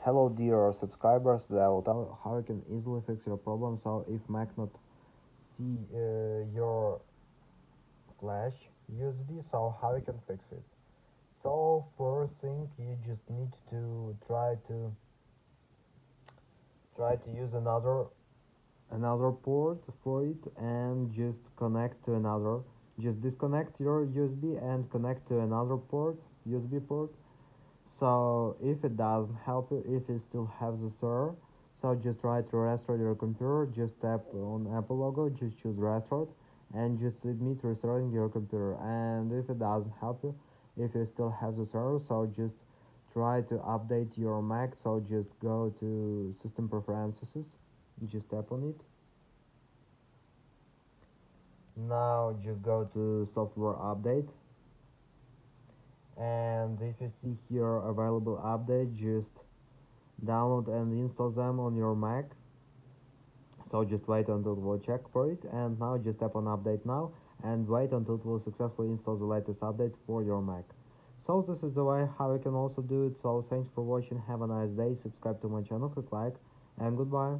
Hello dear subscribers, today I will tell you how you can easily fix your problem. So if Mac not see your flash USB, so how you can fix it? So first thing, you just need to try to use another port for it and just connect to another. Just disconnect your USB and connect to another port, USB port. So if it doesn't help you, if you still have this error, so just try to restart your computer. Just tap on Apple logo, just choose restart, and just submit restarting your computer. And if it doesn't help you, if you still have this error, so just try to update your Mac. So just go to System Preferences, just tap on it. Now just go to Software Update, and if you see here available update, just download and install them on your Mac. So just wait until it will check for it, and now just tap on update now and wait until it will successfully install the latest updates for your Mac. So this is the way how you can also do it. So thanks for watching, have a nice day, subscribe to my channel, click like, and goodbye.